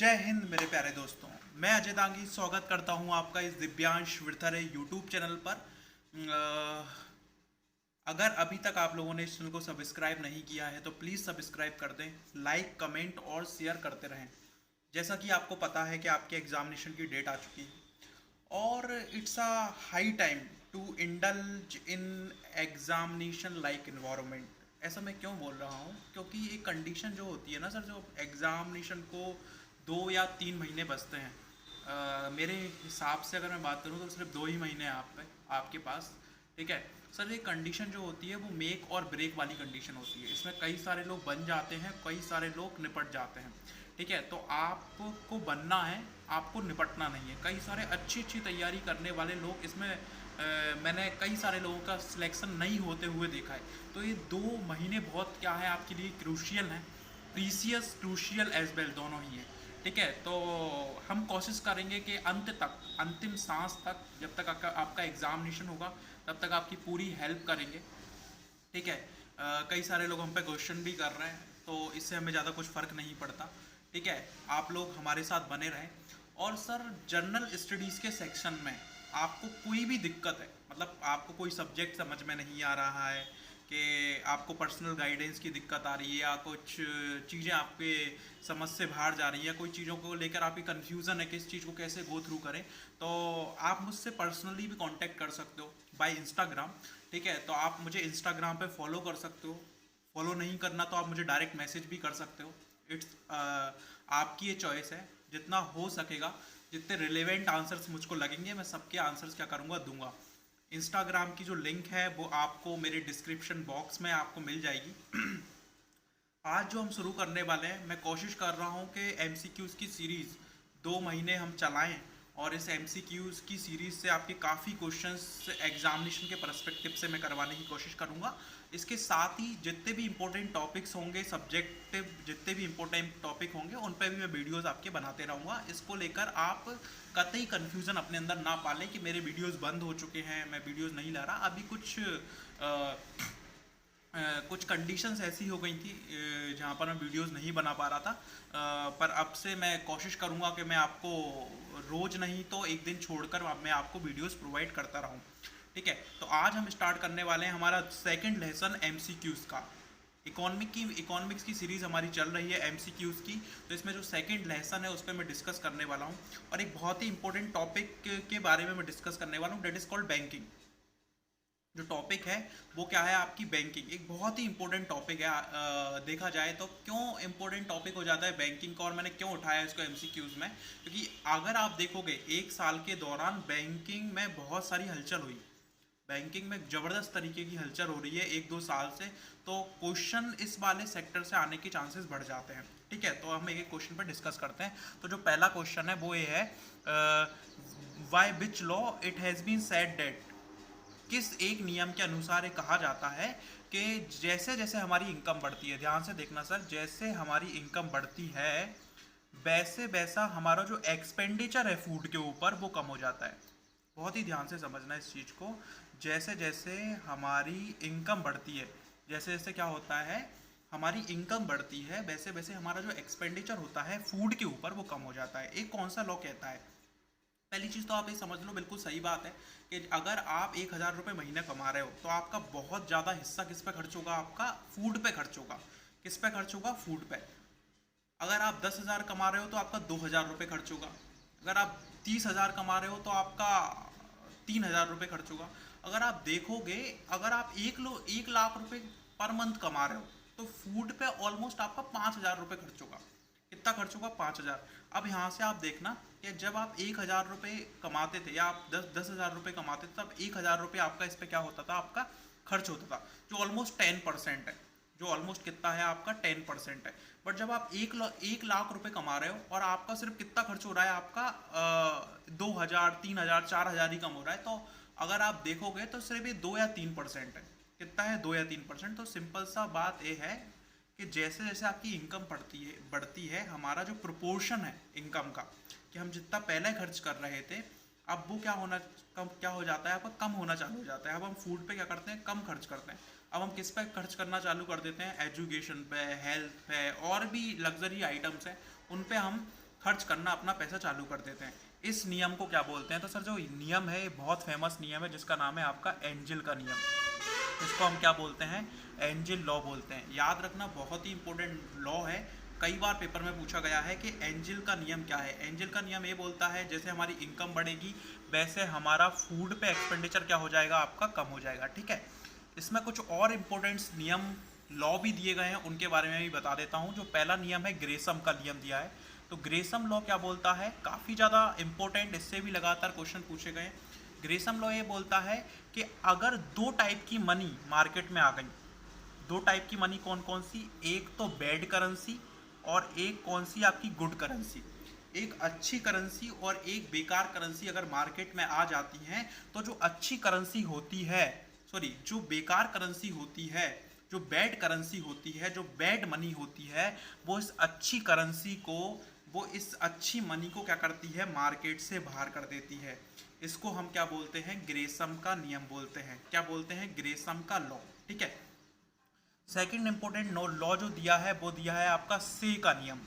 जय हिंद मेरे प्यारे दोस्तों। मैं अजय दांगी स्वागत करता हूं आपका इस दिव्यांश विरथरे यूट्यूब चैनल पर। अगर अभी तक आप लोगों ने इस चैनल को सब्सक्राइब नहीं किया है तो प्लीज़ सब्सक्राइब कर दें, लाइक कमेंट और शेयर करते रहें। जैसा कि आपको पता है कि आपके एग्जामिनेशन की डेट आ चुकी है और it's a high time to indulge in examination like environment. ऐसा मैं क्यों बोल रहा हूँ, क्योंकि एक कंडीशन जो होती है ना सर, जो एग्जामिनेशन को 2 या 3 महीने बचते हैं। मेरे हिसाब से अगर मैं बात करूँ तो सिर्फ 2 ही महीने हैं आपके पास। ठीक है सर, ये कंडीशन जो होती है वो मेक और ब्रेक वाली कंडीशन होती है। इसमें कई सारे लोग बन जाते हैं, कई सारे लोग निपट जाते हैं। ठीक है, तो आपको बनना है, आपको निपटना नहीं है। कई सारे अच्छी अच्छी तैयारी करने वाले लोग इसमें मैंने कई सारे लोगों का सिलेक्शन नहीं होते हुए देखा है। तो ये 2 महीने बहुत क्या है आपके लिए क्रूशियल है, प्रीसियस क्रूशियल एज वेल, दोनों ही है। ठीक है, तो हम कोशिश करेंगे कि अंत तक, अंतिम सांस तक, जब तक आपका एग्जामिनेशन होगा तब तक आपकी पूरी हेल्प करेंगे। ठीक है, कई सारे लोग हम पे क्वेश्चन भी कर रहे हैं, तो इससे हमें ज़्यादा कुछ फ़र्क नहीं पड़ता। ठीक है, आप लोग हमारे साथ बने रहें। और सर, जर्नल स्टडीज़ के सेक्शन में आपको कोई भी दिक्कत है, मतलब आपको कोई सब्जेक्ट समझ में नहीं आ रहा है, कि आपको पर्सनल गाइडेंस की दिक्कत आ रही है, या कुछ चीज़ें आपके समझ से बाहर जा रही है, कोई चीज़ों को लेकर आपकी कन्फ्यूज़न है कि इस चीज़ को कैसे गो थ्रू करें, तो आप मुझसे पर्सनली भी कांटेक्ट कर सकते हो बाय इंस्टाग्राम। ठीक है, तो आप मुझे इंस्टाग्राम पे फॉलो कर सकते हो। फॉलो नहीं करना तो आप मुझे डायरेक्ट मैसेज भी कर सकते हो। इट्स आपकी ये चॉइस है। जितना हो सकेगा, जितने रिलेवेंट आंसर्स मुझको लगेंगे, मैं सबके आंसर्स क्या करूँगा, दूंगा। इंस्टाग्राम की जो लिंक है वो आपको मेरे डिस्क्रिप्शन बॉक्स में आपको मिल जाएगी। आज जो हम शुरू करने वाले हैं, मैं कोशिश कर रहा हूँ कि एमसीक्यूज़ की सीरीज़ 2 महीने हम चलाएं, और इस एमसीक्यूज़ की सीरीज़ से आपके काफ़ी क्वेश्चंस एग्जामिनेशन के पर्सपेक्टिव से मैं करवाने की कोशिश करूँगा। इसके साथ ही जितने भी इंपॉर्टेंट टॉपिक्स होंगे, सब्जेक्टिव जितने भी इंपॉर्टेंट टॉपिक होंगे, उन पर भी मैं वीडियोज़ आपके बनाते रहूँगा। इसको लेकर आप कतई कन्फ्यूज़न अपने अंदर ना पालें कि मेरे वीडियोज़ बंद हो चुके हैं, मैं वीडियोज़ नहीं ला रहा। अभी कुछ कंडीशंस ऐसी हो गई थी जहाँ पर मैं वीडियोस नहीं बना पा रहा था। पर अब से मैं कोशिश करूँगा कि मैं आपको रोज़ नहीं तो एक दिन छोड़कर मैं आपको वीडियोस प्रोवाइड करता रहूँ। ठीक है, तो आज हम स्टार्ट करने वाले हैं हमारा सेकंड लेसन एमसीक्यूज़ का। इकोनॉमिक्स की सीरीज़ हमारी चल रही है एमसीक्यूज़ की। तो इसमें जो सेकंड लेसन है उस पर मैं डिस्कस करने वाला हूँ, और एक बहुत ही इंपॉर्टेंट टॉपिक के बारे में मैं डिस्कस करने वाला हूँ, डेट इज़ कॉल्ड बैंकिंग। जो टॉपिक है वो क्या है, आपकी बैंकिंग। एक बहुत ही इंपॉर्टेंट टॉपिक है। देखा जाए तो क्यों इंपॉर्टेंट टॉपिक हो जाता है बैंकिंग का, और मैंने क्यों उठाया इसको एमसीक्यूज में, क्योंकि अगर आप देखोगे 1 साल के दौरान बैंकिंग में बहुत सारी हलचल हुई। बैंकिंग में ज़बरदस्त तरीके की हलचल हो रही है 1-2 साल से। तो क्वेश्चन इस वाले सेक्टर से आने के चांसेस बढ़ जाते हैं। ठीक है, तो हम एक एक क्वेश्चन पर डिस्कस करते हैं। तो जो पहला क्वेश्चन है वो ये है, why which law it has been said that, किस एक नियम के अनुसार ये कहा जाता है कि जैसे जैसे हमारी इनकम बढ़ती है, ध्यान से देखना सर, जैसे हमारी इनकम बढ़ती है वैसे वैसा हमारा जो एक्सपेंडिचर है फूड के ऊपर वो कम हो जाता है। बहुत ही ध्यान से समझना इस चीज़ को। जैसे जैसे हमारी इनकम बढ़ती है, जैसे जैसे क्या होता है, हमारी इनकम बढ़ती है, वैसे वैसे हमारा जो एक्सपेंडिचर होता है फूड के ऊपर वो कम हो जाता है। एक कौन सा लॉ कहता है? पहली चीज़ तो आप ये समझ लो, बिल्कुल सही बात है कि अगर आप 1,000 रुपये महीने कमा रहे हो तो आपका बहुत ज़्यादा हिस्सा किस पे खर्च होगा, आपका फूड पे खर्च होगा। किस पे खर्च होगा? फूड पे। अगर आप 10,000 कमा रहे हो तो आपका 2,000 रुपये खर्च होगा। अगर आप 30,000 कमा रहे हो तो आपका 3,000 रुपये खर्च होगा। अगर आप देखोगे, अगर आप 1 लाख रुपये पर मंथ कमा रहे हो तो फूड पे ऑलमोस्ट आपका 5,000 रुपये खर्च होगा। कितना खर्च होगा? 5,000। अब यहाँ से आप देखना कि जब आप 1,000 रुपये कमाते थे, या आप 10,000 रुपये कमाते थे, तब 1,000 रुपये आपका इस पर क्या होता था, आपका खर्च होता था, जो ऑलमोस्ट 10% है। जो ऑलमोस्ट कितना है आपका? 10% है। बट जब आप 1 लाख रुपए कमा रहे हो और आपका सिर्फ कितना खर्च हो रहा है, आपका 2,000, 3,000, 4,000 ही कम हो रहा है, तो अगर आप देखोगे तो सिर्फ ये 2 या 3% है। कितना है? 2 या 3%। तो सिंपल सा बात ये है कि जैसे जैसे आपकी इनकम बढ़ती है, हमारा जो प्रोपोर्शन है इनकम का, कि हम जितना पहले खर्च कर रहे थे, अब वो क्या हो जाता है, आपका कम होना चालू हो जाता है। अब हम फूड पे क्या करते हैं? कम खर्च करते हैं। अब हम किस पे खर्च करना चालू कर देते हैं? एजुकेशन पे, हेल्थ पे, और भी लग्जरी आइटम्स हैं, उन पे हम खर्च करना, अपना पैसा चालू कर देते हैं। इस नियम को क्या बोलते हैं? तो सर जो नियम है, ये बहुत फेमस नियम है जिसका नाम है आपका एंजल का नियम। इसको हम क्या बोलते हैं? एंजल लॉ बोलते हैं। याद रखना, बहुत ही इंपॉर्टेंट लॉ है। कई बार पेपर में पूछा गया है कि एंजल का नियम क्या है। एंजल का नियम ये बोलता है जैसे हमारी इनकम बढ़ेगी वैसे हमारा फूड पे एक्सपेंडिचर क्या हो जाएगा? आपका कम हो जाएगा। ठीक है, इसमें कुछ और इम्पोर्टेंट नियम लॉ भी दिए गए हैं, उनके बारे में भी बता देता हूँ। जो पहला नियम है, ग्रेसम का नियम दिया है। तो ग्रेसम लॉ क्या बोलता है? काफ़ी ज़्यादा इंपॉर्टेंट, इससे भी लगातार क्वेश्चन पूछे गए। ग्रेसम लॉ ये बोलता है कि अगर दो टाइप की मनी मार्केट में आ गई, दो टाइप की मनी कौन कौन सी? एक तो बैड करेंसी और एक कौन सी? आपकी गुड करेंसी। एक अच्छी करेंसी और एक बेकार करेंसी अगर मार्केट में आ जाती हैं, तो जो अच्छी करेंसी होती है, सॉरी, जो बेकार करेंसी होती है, जो बैड करेंसी होती है, जो बैड मनी होती है, वो इस अच्छी करेंसी को, वो इस अच्छी मनी को क्या करती है? मार्केट से बाहर कर देती है। इसको हम क्या बोलते हैं? ग्रेसम का नियम बोलते हैं। क्या बोलते हैं? ग्रेसम का लॉ। ठीक है। सेकंड इंपॉर्टेंट लॉ जो दिया है वो दिया है आपका से का नियम,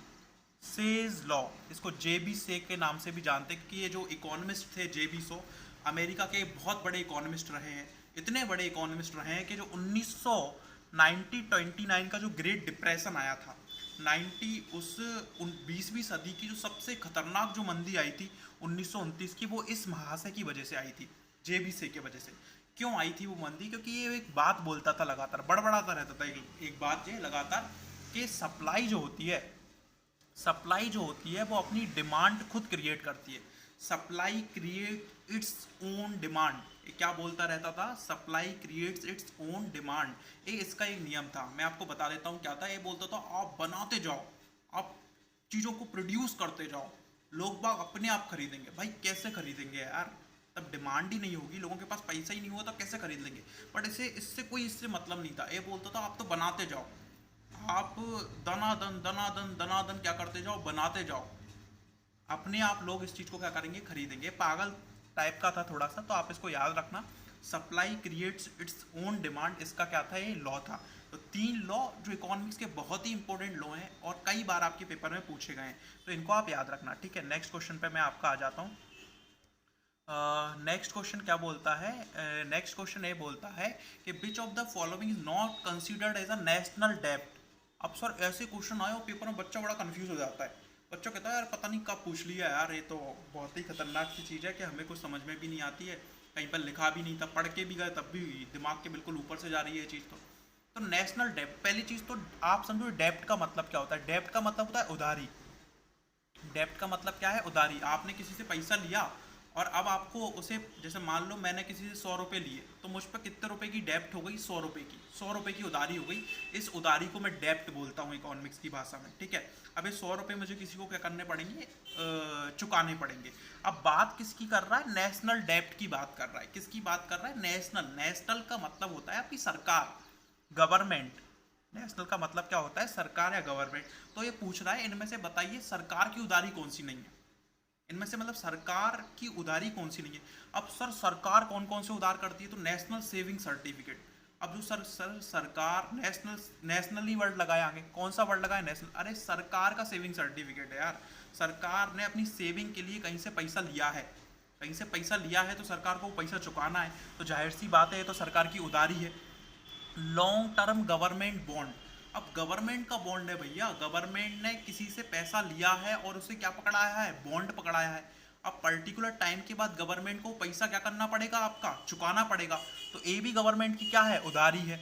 सेज लॉ। इसको जेबी से के नाम से भी जानते हैं कि ये जो इकोनॉमिस्ट थे जेबी सो, अमेरिका के बहुत बड़े इकोनॉमिस्ट रहे हैं। इतने बड़े इकोनॉमिस्ट रहे हैं कि जो 1929 का जो ग्रेट डिप्रेशन आया था, 20वीं सदी की जो सबसे खतरनाक जो मंदी आई थी 1929 की, वो इस महाशय की वजह से आई थी, जेबी से के वजह से। क्यों आई थी वो मंदी? क्योंकि ये एक बात बोलता था, लगातार बड़बड़ाता रहता था एक बात ये लगातार, कि सप्लाई जो होती है, सप्लाई जो होती है वो अपनी डिमांड खुद क्रिएट करती है। Supply create its own demand. ये क्या बोलता रहता था? Supply creates its own demand. ये इसका एक नियम था। मैं आपको बता देता हूँ क्या था। ये बोलता था आप बनाते जाओ, आप चीज़ों को प्रोड्यूस करते जाओ, लोग बाग अपने आप खरीदेंगे। भाई कैसे खरीदेंगे यार? तब डिमांड ही नहीं होगी, लोगों के पास पैसा ही नहीं होगा, तो कैसे खरीद लेंगे? बट इससे कोई मतलब नहीं था। ये बोलता था आप तो बनाते जाओ, आप दनादन दनादन दनादन क्या करते जाओ? बनाते जाओ, अपने आप लोग इस चीज़ को क्या करेंगे? खरीदेंगे। पागल टाइप का था थोड़ा सा, तो आप इसको याद रखना। Supply creates its own demand, इसका क्या था? ये लॉ था। तो 3 लॉ जो इकोनॉमिक्स के बहुत ही इंपॉर्टेंट लॉ हैं और कई बार आपके पेपर में पूछे गए हैं, तो इनको आप याद रखना। ठीक है, नेक्स्ट क्वेश्चन पे मैं आपका आ जाता हूँ। नेक्स्ट क्वेश्चन क्या बोलता है? नेक्स्ट क्वेश्चन ये बोलता है कि which of the following is not considered as a national डेब्ट। अब सर ऐसे क्वेश्चन आए और पेपर में बच्चा बड़ा कंफ्यूज हो जाता है। बच्चा कहता है यार पता नहीं कब पूछ लिया यार, ये तो बहुत ही खतरनाक सी चीज़ है कि हमें कुछ समझ में भी नहीं आती है, कहीं पर लिखा भी नहीं था, पढ़ के भी गए तब भी दिमाग के बिल्कुल ऊपर से जा रही है ये चीज़। तो नेशनल डेब्ट, पहली चीज़ तो आप समझो डेब्ट का मतलब क्या होता है? डेब्ट का मतलब होता है उधारी। डेब्ट का मतलब क्या है? उधारी। आपने किसी से पैसा लिया और अब आपको उसे, जैसे मान लो मैंने किसी से 100 रुपये लिए, तो मुझ पर कितने रुपए की डेब्ट हो गई? 100 रुपये की। 100 रुपये की उधारी हो गई। इस उधारी को मैं डेब्ट बोलता हूँ इकोनॉमिक्स की भाषा में। ठीक है, अब ये 100 रुपये मुझे किसी को क्या करने पड़ेंगे? चुकाने पड़ेंगे। अब बात किसकी कर रहा है? नेशनल डेब्ट की बात कर रहा है। किसकी बात कर रहा है? नेशनल। नेशनल का मतलब होता है आपकी सरकार, गवर्नमेंट। नेशनल का मतलब क्या होता है? सरकार या गवर्नमेंट। तो ये पूछ रहा है इनमें से बताइए सरकार की उधारी कौन सी नहीं है? इनमें से मतलब सरकार की उधारी कौन सी नहीं है? अब सर सरकार कौन कौन से उधार करती है? तो नेशनल सेविंग सर्टिफिकेट। अब जो सरकार नेशनली वर्ड लगाया, आगे कौन सा वर्ड लगाया? नेशनल। अरे सरकार का सेविंग सर्टिफिकेट है यार। सरकार ने अपनी सेविंग के लिए कहीं से पैसा लिया है, कहीं से पैसा लिया है तो सरकार को पैसा चुकाना है, तो जाहिर सी बात है ये तो सरकार की उधारी है। Long term government bond. अब गवर्नमेंट का बॉन्ड है भैया, गवर्नमेंट ने किसी से पैसा लिया है और उसे क्या पकड़ाया है? बॉन्ड पकड़ाया है। अब पर्टिकुलर टाइम के बाद गवर्नमेंट को पैसा क्या करना पड़ेगा? आपका चुकाना पड़ेगा। तो ये भी गवर्नमेंट की क्या है? उधारी है।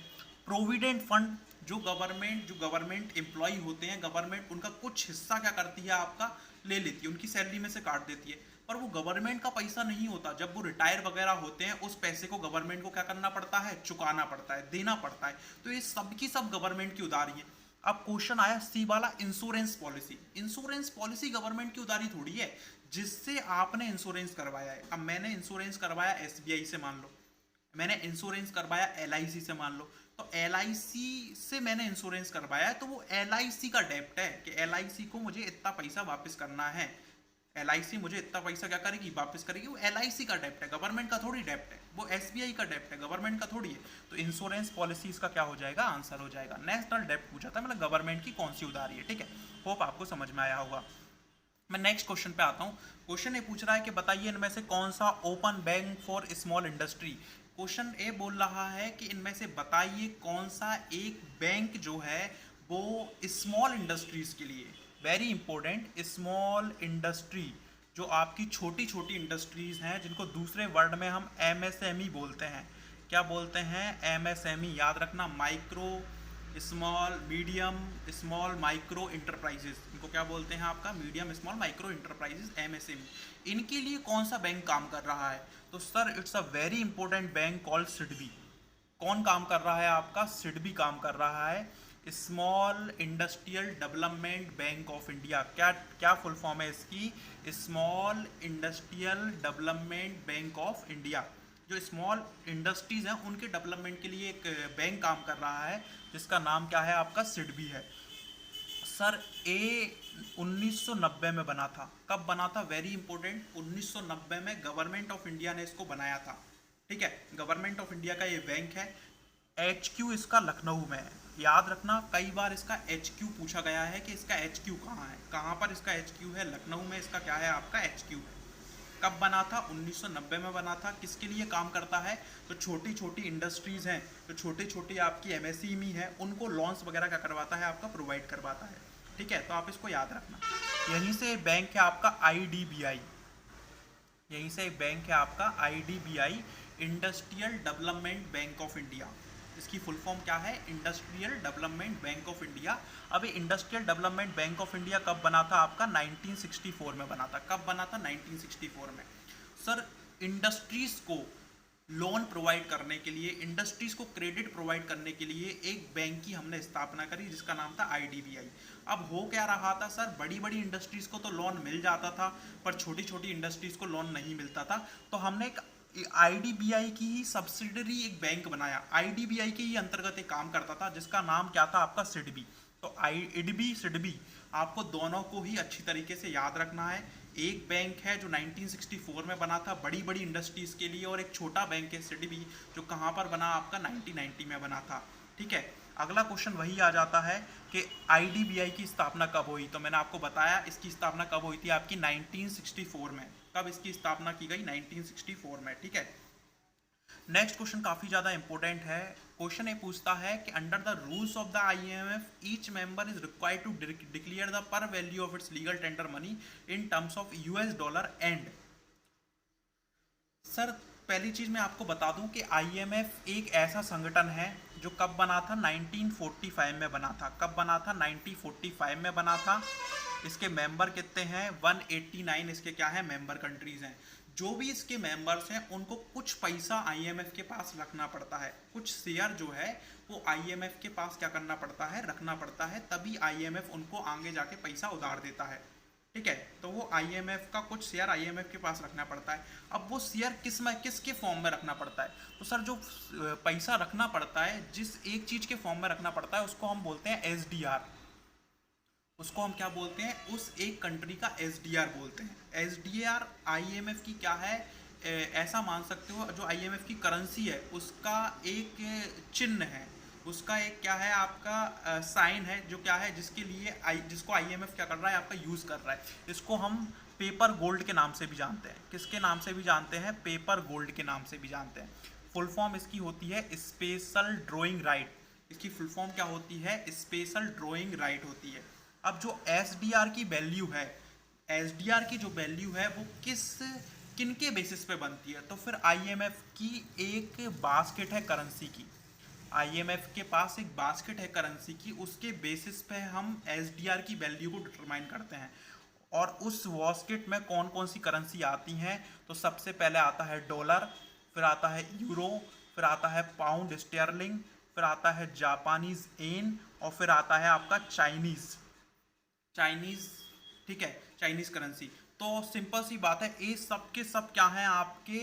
प्रोविडेंट फंड, जो गवर्नमेंट एम्प्लॉय होते हैं, गवर्नमेंट उनका कुछ हिस्सा क्या करती है? आपका ले लेती है, उनकी सैलरी में से काट देती है, पर वो गवर्नमेंट का पैसा नहीं होता। जब वो रिटायर वगैरह होते हैं उस पैसे को गवर्नमेंट को क्या करना पड़ता है? चुकाना पड़ता है, देना पड़ता है। तो ये सब की सब गवर्नमेंट की उधारी है। अब क्वेश्चन आया सी वाला, insurance policy. Insurance policy government की उधारी थोड़ी है, जिससे आपने इंश्योरेंस करवाया है। अब मैंने इंश्योरेंस करवाया एसबीआई से, मान लो मैंने इंश्योरेंस करवाया एलआईसी से, मान लो, तो एलआईसी से मैंने इंश्योरेंस करवाया है, तो वो एलआईसी का डेप्ट है कि एलआईसी को मुझे इतना पैसा वापस करना है। एलआईसी मुझे इतना पैसा क्या करेगी? वापस करेगी। वो एलआईसी का डेप्ट है, गवर्नमेंट का थोड़ी डेप्ट है। वो एसबीआई का डेप्ट है, गवर्नमेंट का थोड़ी है। तो इंश्योरेंस पॉलिसी इसका क्या हो जाएगा? आंसर हो जाएगा। नेशनल डेप्ट पूछा था, मतलब गवर्नमेंट की कौन सी उधारी है। ठीक है, होप आपको समझ में आया होगा। मैं नेक्स्ट क्वेश्चन पे आता हूँ। क्वेश्चन ये पूछ रहा है कि बताइए इनमें से कौन सा open bank for small industry. Question A बोल रहा है कि इनमें से बताइए कौन सा एक बैंक जो है वो स्मॉल इंडस्ट्रीज के लिए, वेरी इंपॉर्टेंट, स्मॉल इंडस्ट्री, जो आपकी छोटी छोटी इंडस्ट्रीज हैं जिनको दूसरे वर्ड में हम एमएसएमई बोलते हैं। क्या बोलते हैं? एमएसएमई। याद रखना, micro small medium small micro enterprises, इनको क्या बोलते हैं आपका? Medium small micro enterprises, MSME. इनके लिए कौन सा बैंक काम कर रहा है? तो sir it's a very important bank called SIDBI. कौन काम कर रहा है आपका? सिडबी काम कर रहा है, small industrial development bank of India. क्या क्या फुल फॉर्म है इसकी? Small industrial development bank of India. जो स्मॉल इंडस्ट्रीज हैं उनके डेवलपमेंट के लिए एक बैंक काम कर रहा है जिसका नाम क्या है आपका? सिडबी है। सर ए 1990 में बना था। कब बना था? वेरी इंपॉर्टेंट, 1990 में गवर्नमेंट ऑफ इंडिया ने इसको बनाया था। ठीक है, गवर्नमेंट ऑफ इंडिया का ये बैंक है। HQ इसका लखनऊ में है। याद रखना, कई बार इसका HQ पूछा गया है कि इसका HQ कहाँ है। कहाँ पर इसका HQ है? लखनऊ में इसका क्या है आपका? HQ है। कब बना था? 1990 में बना था। किसके लिए काम करता है? तो छोटी छोटी इंडस्ट्रीज़ हैं, तो छोटी छोटी आपकी MSME है, उनको लोन्स वगैरह क्या करवाता है आपका? प्रोवाइड करवाता है। ठीक है, तो आप इसको याद रखना। यहीं से बैंक है आपका IDBI। यहीं से एक बैंक है आपका IDBI, industrial development bank of India. इसकी फुल फॉर्म क्या है? Industrial development bank of India. अब industrial development bank of India कब बना था आपका? 1964 में बना था। कब बना था? 1964 में। सर इंडस्ट्रीज को लोन प्रोवाइड करने के लिए, इंडस्ट्रीज को क्रेडिट प्रोवाइड करने के लिए एक बैंक की हमने स्थापना करी जिसका नाम था IDBI। अब हो क्या रहा था सर? बड़ी बड़ी इंडस्ट्रीज को तो लोन मिल जाता था पर छोटी छोटी इंडस्ट्रीज को लोन नहीं मिलता था, तो हमने एक IDBI की ही सब्सिडरी एक बैंक बनाया। IDBI के ही अंतर्गत एक काम करता था जिसका नाम क्या था आपका? सिडबी। तो IDBI सिडबी, आपको दोनों को ही अच्छी तरीके से याद रखना है। एक बैंक है जो 1964 में बना था बड़ी बड़ी इंडस्ट्रीज के लिए, और एक छोटा बैंक है सिडबी जो कहाँ पर बना आपका? 1990 में बना था। ठीक है, अगला क्वेश्चन वही आ जाता है कि IDBI की स्थापना कब हुई? तो मैंने आपको बताया इसकी स्थापना कब हुई थी आपकी? 1964 में। कब इसकी स्थापना की गई? 1964 में। ठीक है, नेक्स्ट क्वेश्चन काफी ज्यादा इंपॉर्टेंट है। क्वेश्चन ये पूछता है कि under the rules of the IMF each member is required to declare the par value of its legal tender money in terms of US dollar and. Sir पहली चीज मैं आपको बता दूं कि IMF एक ऐसा संगठन है जो कब बना था? 1945 में बना था। कब बना था? 1945 में बना था। इसके मेंबर कितने हैं? 189 इसके क्या है? मेंबर कंट्रीज हैं। जो भी इसके मेंबर्स हैं उनको कुछ पैसा IMF के पास रखना पड़ता है, कुछ शेयर जो है वो IMF के पास क्या करना पड़ता है? रखना पड़ता है, तभी IMF उनको आगे जाके पैसा उधार देता है। ठीक है, तो वो IMF का कुछ शेयर IMF के पास रखना पड़ता है। अब वो शेयर किसके फॉर्म में रखना पड़ता है? तो सर जो पैसा रखना पड़ता है, जिस एक चीज के फॉर्म में रखना पड़ता है उसको हम बोलते हैं SDR। उसको हम क्या बोलते हैं? उस एक कंट्री का SDR बोलते हैं। SDR IMF की क्या है? ऐसा मान सकते हो जो IMF की करेंसी है उसका एक चिन्ह है, उसका एक क्या है आपका साइन है, जो क्या है जिसके लिए जिसको IMF क्या कर रहा है आपका? यूज कर रहा है। इसको हम पेपर गोल्ड के नाम से भी जानते हैं। किसके नाम से भी जानते हैं? पेपर गोल्ड के नाम से भी जानते हैं। फुल फॉर्म इसकी होती है स्पेशल ड्रॉइंग राइट। इसकी फुल फॉर्म क्या होती है? स्पेशल ड्रॉइंग राइट होती है। अब जो SDR की वैल्यू है, SDR की जो वैल्यू है वो किनके बेसिस पे बनती है? तो फिर IMF की एक बास्केट है करेंसी की। IMF के पास एक बास्केट है करेंसी की, उसके बेसिस पे हम SDR की वैल्यू को डिटरमाइन करते हैं। और उस बास्केट में कौन कौन सी करेंसी आती हैं? तो सबसे पहले आता है डॉलर, फिर आता है यूरो, फिर आता है पाउंड स्टेरलिंग, फिर आता है जापानीज येन, और फिर आता है आपका चाइनीज। ठीक है, चाइनीज करेंसी। तो सिंपल सी बात है, ये सब के सब क्या है आपके?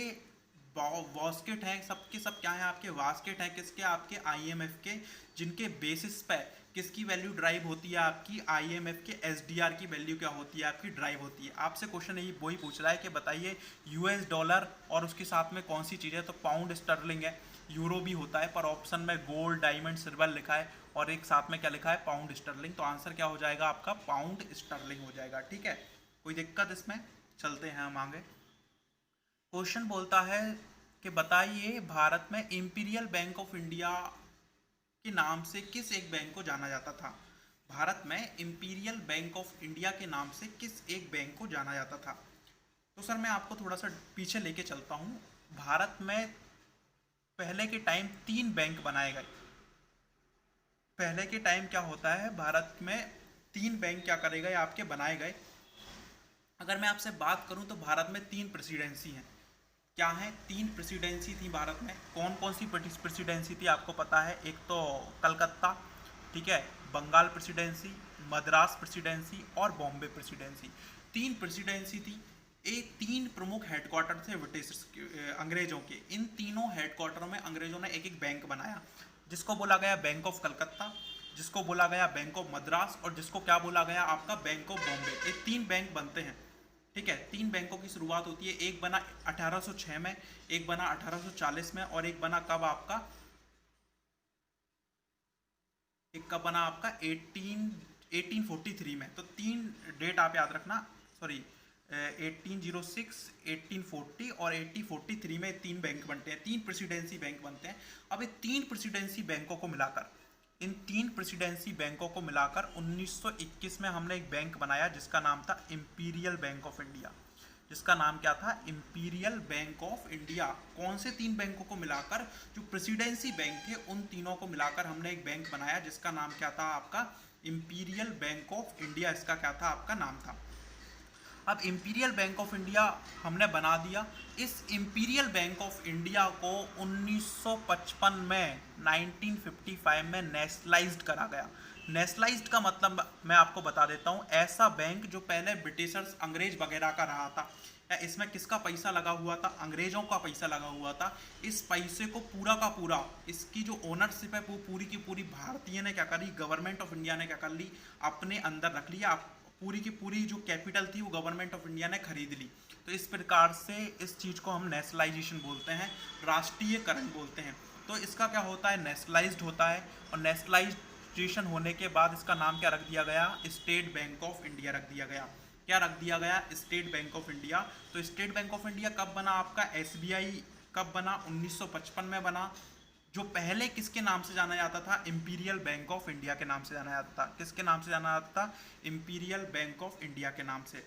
बास्केट है। सब के सब क्या है आपके? बास्केट है। किसके? आपके IMF के, जिनके बेसिस पे किसकी वैल्यू ड्राइव होती है आपकी? IMF के SDR की वैल्यू क्या होती है आपकी? ड्राइव होती है। आपसे क्वेश्चन यही वही पूछ रहा है कि बताइए US डॉलर और उसके साथ में कौन सी चीज़ है? तो पाउंड स्टर्लिंग है। यूरो भी होता है पर ऑप्शन में गोल्ड डायमंड सिल्वर लिखा है, और एक साथ में क्या लिखा है? Pound sterling. तो आंसर क्या हो जाएगा आपका? पाउंड स्टर्लिंग हो जाएगा। ठीक है, कोई दिक्कत इसमें? चलते हैं हम आगे। क्वेश्चन बोलता है कि बताइए भारत में इंपीरियल बैंक ऑफ इंडिया के नाम से किस एक बैंक को जाना जाता था। भारत में इंपीरियल बैंक ऑफ इंडिया के नाम से किस एक बैंक को जाना जाता था। तो सर मैं आपको थोड़ा सा पीछे लेके चलता हूँ। भारत में पहले के टाइम 3 बैंक बनाए गए। पहले के टाइम क्या होता है, भारत में 3 बैंक क्या करे गए, आपके बनाए गए। अगर मैं आपसे बात करूं तो भारत में 3 प्रेसिडेंसी हैं। क्या है? 3 प्रेसिडेंसी थी भारत में। कौन कौन सी प्रेसिडेंसी थी आपको पता है? एक तो कलकत्ता, ठीक है, बंगाल प्रेसिडेंसी, मद्रास प्रेसिडेंसी और बॉम्बे प्रेसिडेंसी। 3 प्रेसिडेंसी थी। ये 3 प्रमुख हेडक्वार्टर थे ब्रिटिश अंग्रेजों के। इन तीनों हेडक्वार्टर में अंग्रेजों ने एक एक बैंक बनाया, जिसको बोला गया बैंक ऑफ कलकत्ता, जिसको बोला गया बैंक ऑफ मद्रास और जिसको क्या बोला गया आपका बैंक ऑफ बॉम्बे। ये 3 बैंक बनते हैं, ठीक है। 3 बैंकों की शुरुआत होती है। एक बना 1806 में, एक बना 1840 में और एक बना कब आपका, एक कब बना आपका 1843 में। तो 3 डेट आप याद रखना, सॉरी 1806, 1840 और 1843 में 3 बैंक बनते हैं, 3 प्रेसिडेंसी बैंक बनते हैं। अब ये 3 प्रेसिडेंसी बैंकों को मिलाकर, इन 3 प्रेसिडेंसी बैंकों को मिलाकर 1921 में हमने एक बैंक बनाया जिसका नाम था इंपीरियल बैंक ऑफ इंडिया। जिसका नाम क्या था? Imperial bank of India. कौन से 3 बैंकों को मिलाकर? जो प्रेसिडेंसी बैंक थे उन तीनों को मिलाकर हमने एक बैंक बनाया जिसका नाम क्या था आपका? Imperial bank of India. इसका क्या था? आपका नाम था। अब इंपीरियल बैंक ऑफ इंडिया हमने बना दिया। इस इंपीरियल बैंक ऑफ इंडिया को 1955 में 1955 में नेशनलाइज्ड करा गया। नेशनलाइज्ड का मतलब मैं आपको बता देता हूँ। ऐसा बैंक जो पहले ब्रिटिशर्स अंग्रेज वगैरह का रहा था, इसमें किसका पैसा लगा हुआ था? अंग्रेजों का पैसा लगा हुआ था। इस पैसे को पूरा का पूरा, इसकी जो ओनरशिप है वो पूरी की पूरी भारतीय ने क्या करी, गवर्नमेंट ऑफ इंडिया ने क्या कर ली, अपने अंदर रख लिया। पूरी की पूरी जो कैपिटल थी वो गवर्नमेंट ऑफ इंडिया ने खरीद ली। तो इस प्रकार से इस चीज़ को हम नेशनलाइजेशन बोलते हैं, राष्ट्रीयकरण बोलते हैं। तो इसका क्या होता है? नेशनलाइज्ड होता है। और नेशनलाइजेशन होने के बाद इसका नाम क्या रख दिया गया? स्टेट बैंक ऑफ इंडिया रख दिया गया। क्या रख दिया गया? State bank of India. तो स्टेट बैंक ऑफ इंडिया कब बना आपका? एसबीआई कब बना? 1955 में बना। जो पहले किसके नाम से जाना जाता था? इंपीरियल बैंक ऑफ इंडिया के नाम से जाना जाता था। किसके नाम से जाना जाता था? इंपीरियल बैंक ऑफ इंडिया के नाम से।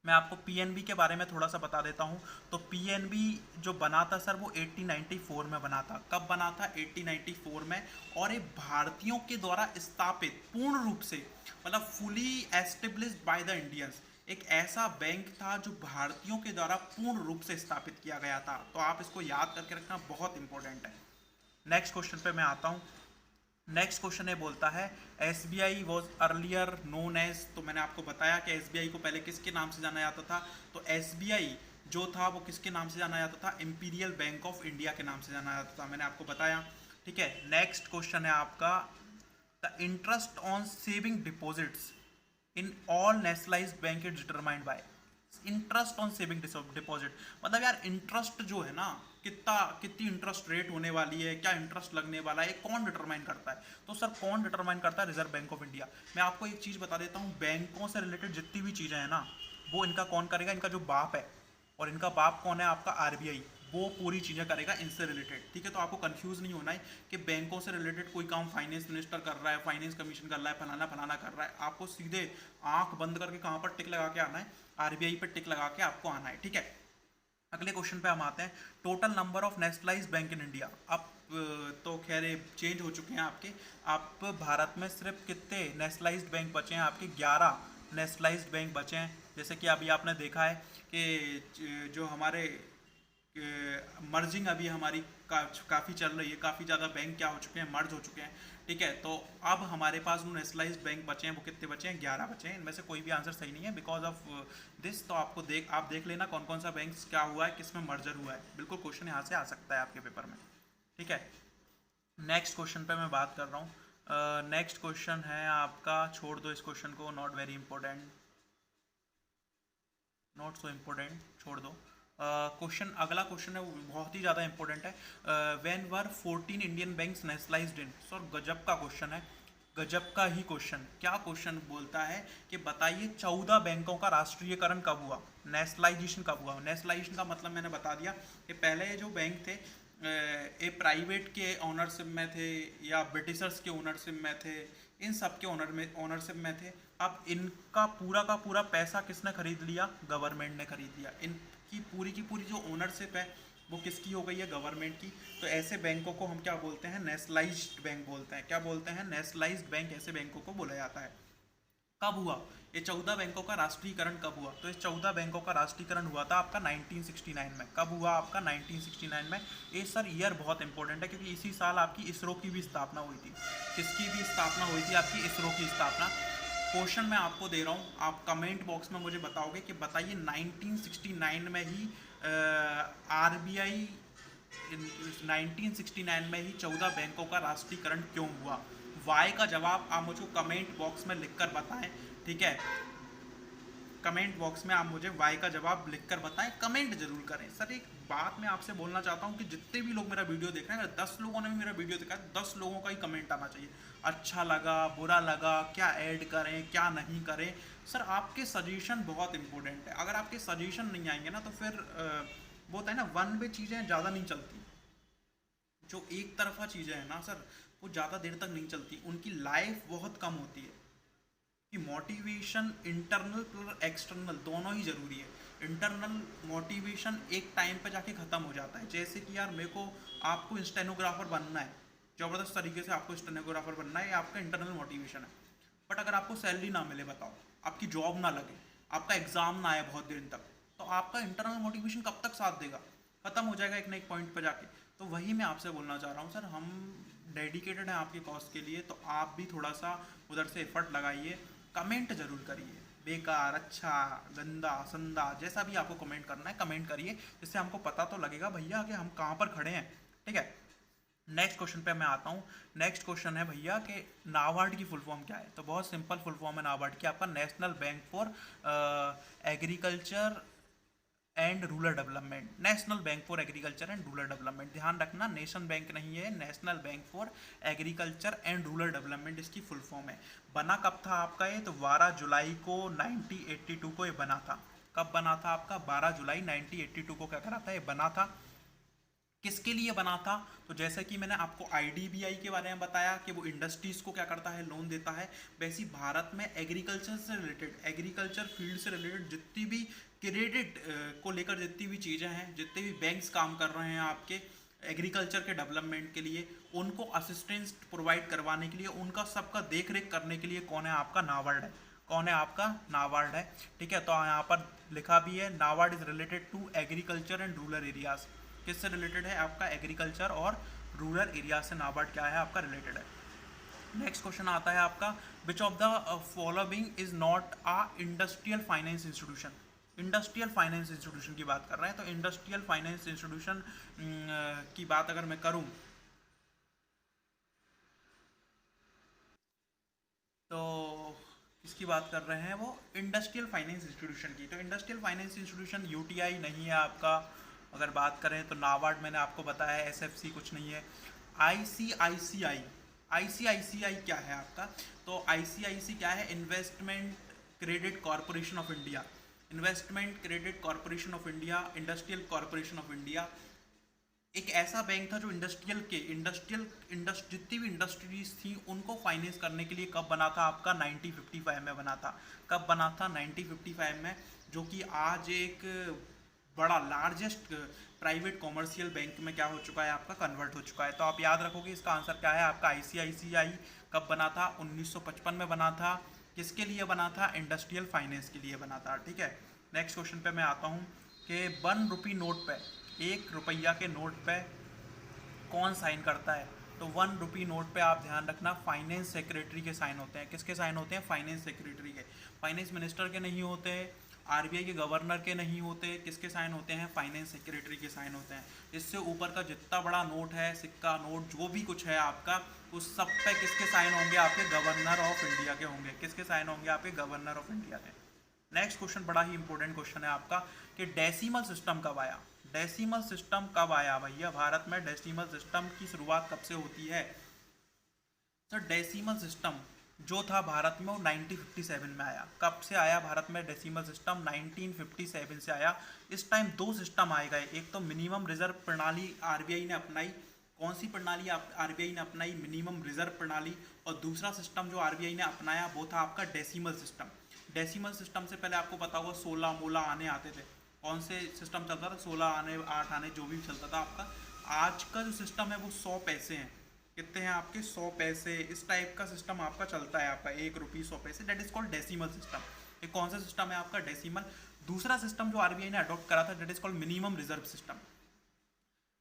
मैं आपको पीएनबी के बारे में थोड़ा सा बता देता हूं। तो पीएनबी जो बना था सर वो 1894 में बना था। कब बना था? 1894 में। और ये भारतीयों के द्वारा स्थापित, पूर्ण रूप से मतलब fully established by the Indians, एक ऐसा बैंक था जो भारतीयों के द्वारा पूर्ण रूप से स्थापित किया गया था। तो आप इसको याद करके रखना, बहुत इंपॉर्टेंट है। नेक्स्ट क्वेश्चन पे मैं आता हूँ। नेक्स्ट क्वेश्चन ये बोलता है SBI was earlier known as. तो मैंने आपको बताया कि एसबीआई को पहले किसके नाम से जाना जाता था। तो एसबीआई जो था वो किसके नाम से जाना जाता था? इंपीरियल बैंक ऑफ इंडिया के नाम से जाना जाता था। मैंने आपको बताया, ठीक है। नेक्स्ट क्वेश्चन है आपका, the interest on saving deposits in all nationalised bank is determined by. Interest on saving deposit मतलब यार इंटरेस्ट जो है ना, कितनी इंटरेस्ट रेट होने वाली है, क्या इंटरेस्ट लगने वाला है, कौन डिटरमाइन करता है? तो सर कौन डिटरमाइन करता है? Reserve bank of India. मैं आपको एक चीज़ बता देता हूँ, बैंकों से रिलेटेड जितनी भी चीज़ें हैं ना, वो इनका कौन करेगा? इनका जो बाप है, और इनका बाप कौन है? आपका आरबीआई। वो पूरी चीज़ें करेगा इनसे रिलेटेड, ठीक है। तो आपको कंफ्यूज नहीं होना है कि बैंकों से रिलेटेड कोई काम फाइनेंस मिनिस्टर कर रहा है, फाइनेंस कमीशन कर रहा है, फलाना फलाना कर रहा है। आपको सीधे आंख बंद करके कहाँ पर टिक लगा के आना है? आरबीआई पर टिक लगा के आपको आना है, ठीक है। अगले क्वेश्चन पे हम आते हैं, total number of nationalised bank in India. अब तो खैर चेंज हो चुके हैं आपके। आप भारत में सिर्फ कितने नेशनलाइज्ड बैंक बचे हैं? आपके 11 नेशनलाइज्ड बैंक बचे हैं। जैसे कि अभी आपने देखा है कि जो हमारे मर्जिंग अभी हमारी काफ़ी चल रही है, काफ़ी ज़्यादा बैंक क्या हो चुके हैं? मर्ज हो चुके हैं, ठीक है। तो अब हमारे पास जो नेशनलाइज्ड बैंक बचे हैं वो कितने बचे हैं? 11 बचे हैं। इनमें से कोई भी आंसर सही नहीं है बिकॉज ऑफ दिस। तो आपको आप देख लेना कौन कौन सा बैंक क्या हुआ है, किस में मर्जर हुआ है। बिल्कुल क्वेश्चन यहाँ से आ सकता है आपके पेपर में, ठीक है। नेक्स्ट क्वेश्चन पे मैं बात कर रहा हूँ। नेक्स्ट क्वेश्चन है आपका, छोड़ दो इस क्वेश्चन को, not very important, not so important, छोड़ दो। क्वेश्चन अगला क्वेश्चन है वो बहुत ही ज़्यादा इंपॉर्टेंट है। When were 14 Indian banks nationalised in. Sir गजब का क्वेश्चन है। गजब का ही क्वेश्चन। क्या क्वेश्चन बोलता है कि बताइए 14 बैंकों का राष्ट्रीयकरण कब हुआ, नेशनलाइजेशन कब हुआ। नेशनलाइजेशन का मतलब मैंने बता दिया कि पहले जो बैंक थे ये प्राइवेट के ओनरशिप में थे या ब्रिटिशर्स के ओनरशिप में थे, इन सब के ओनरशिप में थे। अब इनका पूरा का पूरा पैसा किसने खरीद लिया, गवर्नमेंट ने खरीद लिया। इनकी की पूरी जो ओनरशिप है वो किसकी हो गई है, गवर्नमेंट की। तो ऐसे बैंकों को हम क्या बोलते हैं, नेशनलाइज्ड बैंक बोलते हैं। क्या बोलते हैं, नेशनलाइज्ड बैंक ऐसे बैंकों को बोला जाता है। कब हुआ ये 14 बैंकों का राष्ट्रीयकरण कब हुआ, तो इस 14 बैंकों का राष्ट्रीयकरण हुआ था आपका 1969 में। कब हुआ आपका, 1969 में। ये सर ईयर बहुत इंपॉर्टेंट है क्योंकि इसी साल आपकी इसरो की भी स्थापना हुई थी। किसकी भी स्थापना हुई थी, आपकी इसरो की स्थापना। क्वेश्चन मैं आपको दे रहा हूँ, आप कमेंट बॉक्स में मुझे बताओगे कि बताइए 1969 में ही आरबीआई 1969 में ही 14 बैंकों का राष्ट्रीयकरण क्यों हुआ। वाई का जवाब आप मुझे कमेंट बॉक्स में लिखकर बताएं, ठीक है। कमेंट बॉक्स में आप मुझे वाई का जवाब लिखकर बताएं, कमेंट जरूर करें। सर एक बात मैं आपसे बोलना चाहता हूं कि जितने भी लोग मेरा वीडियो देख रहे हैं, अगर 10 लोगों ने भी मेरा वीडियो देखा है, 10 लोगों का ही कमेंट आना चाहिए। अच्छा लगा, बुरा लगा, क्या ऐड करें क्या नहीं करें। सर आपके सजेशन बहुत इंपॉर्टेंट है। अगर आपके सजेशन नहीं आएंगे ना तो फिर वो होता है ना, वन वे चीज़ें ज़्यादा नहीं चलती। जो एक तरफा चीज़ें हैं ना सर, वो ज़्यादा देर तक नहीं चलती, उनकी लाइफ बहुत कम होती है। कि मोटिवेशन इंटरनल और एक्सटर्नल दोनों ही ज़रूरी है। इंटरनल मोटिवेशन एक टाइम पे जाके ख़त्म हो जाता है। जैसे कि यार मेरे को, आपको स्टेनोग्राफर बनना है, ज़बरदस्त तरीके से आपको स्टेनोग्राफर बनना है, ये आपका इंटरनल मोटिवेशन है। बट अगर आपको सैलरी ना मिले, बताओ, आपकी जॉब ना लगे, आपका एग्ज़ाम ना आए बहुत दिन तक, तो आपका इंटरनल मोटिवेशन कब तक साथ देगा, ख़त्म हो जाएगा एक ना एक पॉइंट पर जाके। तो वही मैं आपसे बोलना चाह रहा हूँ सर, हम डेडिकेटेड हैं आपके कॉज के लिए, तो आप भी थोड़ा सा उधर से एफर्ट लगाइए। कमेंट जरूर करिए, बेकार, अच्छा, गंदा, संदा, जैसा भी आपको कमेंट करना है कमेंट करिए, जिससे हमको पता तो लगेगा भैया कि हम कहाँ पर खड़े हैं, ठीक है। नेक्स्ट क्वेश्चन पे मैं आता हूँ। नेक्स्ट क्वेश्चन है भैया कि नाबार्ड की फुल फॉर्म क्या है। तो बहुत सिंपल फुल फॉर्म है नाबार्ड की, आपका national bank for agriculture and rural development. National bank for agriculture and rural development, ध्यान रखना, नेशन बैंक नहीं है, national bank for agriculture and rural development इसकी फुल फॉर्म है। बना कब था आपका ये, तो 12 जुलाई को 1982 को ये बना था। कब बना था आपका, 12 जुलाई 1982 को क्या करा था, ये बना था। किसके लिए बना था, तो जैसे कि मैंने आपको आईडीबीआई के बारे में बताया कि वो इंडस्ट्रीज को क्या करता है, लोन देता है। वैसे ही भारत में एग्रीकल्चर से रिलेटेड, एग्रीकल्चर फील्ड से रिलेटेड जितनी भी क्रेडिट को लेकर जितनी भी चीज़ें हैं, जितने भी बैंक्स काम कर रहे हैं आपके एग्रीकल्चर के डेवलपमेंट के लिए, उनको असिस्टेंस प्रोवाइड करवाने के लिए, उनका सबका देख रेख करने के लिए कौन है, आपका नाबार्ड है। कौन है, आपका नाबार्ड है, ठीक है। तो यहाँ पर लिखा भी है, NABARD is related to agriculture and rural areas. किससे रिलेटेड है, आपका एग्रीकल्चर और रूरल एरिया से नाबार्ड क्या है, आपका रिलेटेड है। नेक्स्ट क्वेश्चन आता है आपका, विच of the following is not a industrial finance institution. Industrial finance institution की बात कर रहे हैं, तो इंडस्ट्रियल फाइनेंस इंस्टीट्यूशन की बात अगर मैं करूं तो किसकी बात कर रहे हैं, वो इंडस्ट्रियल फाइनेंस इंस्टीट्यूशन की। तो इंडस्ट्रियल फाइनेंस इंस्टीट्यूशन यूटीआई नहीं है आपका। अगर बात करें तो नाबार्ड मैंने आपको बताया है, एसएफसी कुछ नहीं है। आईसीआईसीआई, आईसीआईसीआई क्या है आपका, तो आईसीआईसी क्या है, investment credit corporation of India. Investment credit corporation of India, industrial corporation of India एक ऐसा बैंक था जो इंडस्ट्रियल जितनी भी इंडस्ट्रीज थी उनको फाइनेंस करने के लिए कब बना था, आपका 1955 में बना था। कब बना था, 1955 में, जो कि आज एक बड़ा लार्जेस्ट प्राइवेट कॉमर्शियल बैंक में क्या हो चुका है, आपका कन्वर्ट हो चुका है। तो आप याद रखोगे इसका आंसर क्या है, आपका आईसीआईसीआई कब बना था, 1955 में बना था। किसके लिए बना था, इंडस्ट्रियल फाइनेंस के लिए बना था, ठीक है। नेक्स्ट क्वेश्चन पे मैं आता हूँ कि 1 रुपी नोट पे, 1 रुपया के नोट पे कौन साइन करता है, तो 1 रुपी नोट पे आप ध्यान रखना फाइनेंस सेक्रेटरी के साइन होते हैं। किसके साइन होते हैं, फाइनेंस सेक्रेटरी के। फाइनेंस मिनिस्टर के नहीं होते, आरबीआई के गवर्नर के नहीं होते, किसके साइन होते हैं, फाइनेंस सेक्रेटरी के साइन होते हैं। इससे ऊपर का जितना बड़ा नोट है, सिक्का, नोट, जो भी कुछ है आपका, उस सब पे किसके साइन होंगे, आपके गवर्नर ऑफ इंडिया के होंगे। किसके साइन होंगे, आपके गवर्नर ऑफ इंडिया के। नेक्स्ट क्वेश्चन बड़ा ही इंपॉर्टेंट क्वेश्चन है आपका कि डेसिमल सिस्टम कब आया। डेसिमल सिस्टम कब आया भैया, भारत में डेसिमल सिस्टम की शुरुआत कब से होती है। तो डेसिमल सिस्टम जो था भारत में वो 1957 में आया। कब से आया भारत में डेसिमल सिस्टम? 1957 से आया। इस टाइम दो सिस्टम आए गए, एक तो मिनिमम रिजर्व प्रणाली आरबीआई ने अपनाई। कौन सी प्रणाली आरबीआई ने अपनाई? मिनिमम रिजर्व प्रणाली। और दूसरा सिस्टम जो आरबीआई ने अपनाया वो था आपका डेसिमल सिस्टम। डेसिमल सिस्टम से पहले आपको पता होगा 16 मोला आने आते थे। कौन से सिस्टम चलता था? 16 आने, 8 आने, जो भी चलता था आपका। आज का जो सिस्टम है वो 100 पैसे हैं। कितने हैं आपके? 100 पैसे। इस टाइप का सिस्टम आपका चलता है, आपका 1 रुपये 100 पैसे। That is called decimal system. ये कौन सा सिस्टम है आपका? डेसिमल। दूसरा सिस्टम जो आरबीआई ने अडॉप्ट करा था that is called minimum reserve system.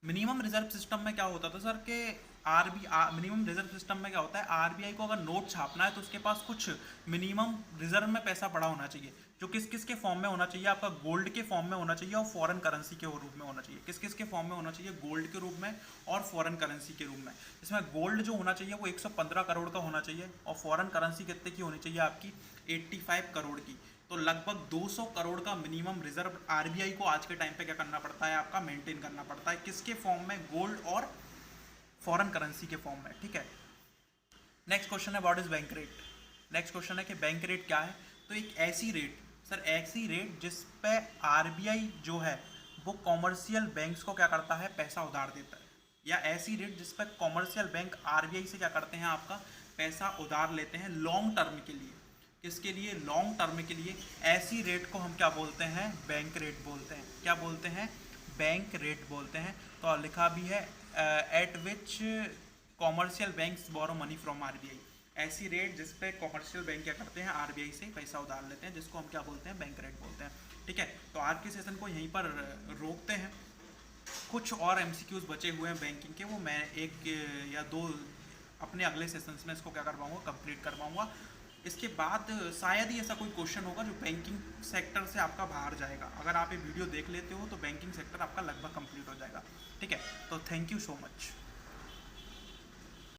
Minimum reserve system में क्या होता था सर के मिनिमम रिजर्व सिस्टम में क्या होता है, आरबीआई को अगर नोट छापना है तो उसके पास कुछ मिनिमम रिजर्व में पैसा पड़ा होना चाहिए, जो किस किस के फॉर्म में होना चाहिए? आपका गोल्ड के फॉर्म में होना चाहिए और फॉरेन करेंसी के रूप में होना चाहिए। किस किस के फॉर्म में होना चाहिए? गोल्ड के रूप में और फॉरेन करेंसी के रूप में। इसमें गोल्ड जो होना चाहिए वो 115 करोड़ का होना चाहिए और फॉरेन करेंसी कितने की होनी चाहिए आपकी? 85 करोड़ की। तो लगभग 200 करोड़ का मिनिमम रिजर्व आरबीआई को आज के टाइम पे क्या करना पड़ता है? आपका मेंटेन करना पड़ता है। किसके फॉर्म में? गोल्ड और फॉरेन करेंसी के फॉर्म में। ठीक है। नेक्स्ट क्वेश्चन है what is bank rate. Next question है कि बैंक रेट क्या है? तो एक ऐसी रेट, सर ऐसी रेट जिस पे आरबीआई जो है वो कॉमर्शियल बैंक्स को क्या करता है? पैसा उधार देता है। या ऐसी रेट जिस पे कॉमर्शियल बैंक आरबीआई से क्या करते हैं? आपका पैसा उधार लेते हैं लॉन्ग टर्म के लिए। किसके लिए? लॉन्ग टर्म के लिए। ऐसी रेट को हम क्या बोलते हैं? बैंक रेट बोलते हैं। क्या बोलते हैं? बैंक रेट बोलते हैं। तो लिखा भी है at which commercial banks borrow money from RBI. ऐसी रेट जिस पे कॉमर्शियल बैंक क्या करते हैं? आरबीआई से पैसा उधार लेते हैं, जिसको हम क्या बोलते हैं? बैंक रेट बोलते हैं। ठीक है। तो आज के सेशन को यहीं पर रोकते हैं। कुछ और एमसीक्यूज बचे हुए हैं बैंकिंग के, वो मैं एक या दो अपने अगले सेशंस में इसको क्या कर पाऊँगा? कंप्लीट कर पाऊँगा। इसके बाद शायद ही ऐसा कोई क्वेश्चन होगा जो बैंकिंग सेक्टर से आपका बाहर जाएगा। अगर आप ये वीडियो देख लेते हो तो बैंकिंग सेक्टर आपका लगभग कंप्लीट हो जाएगा। ठीक है। तो थैंक यू सो मच।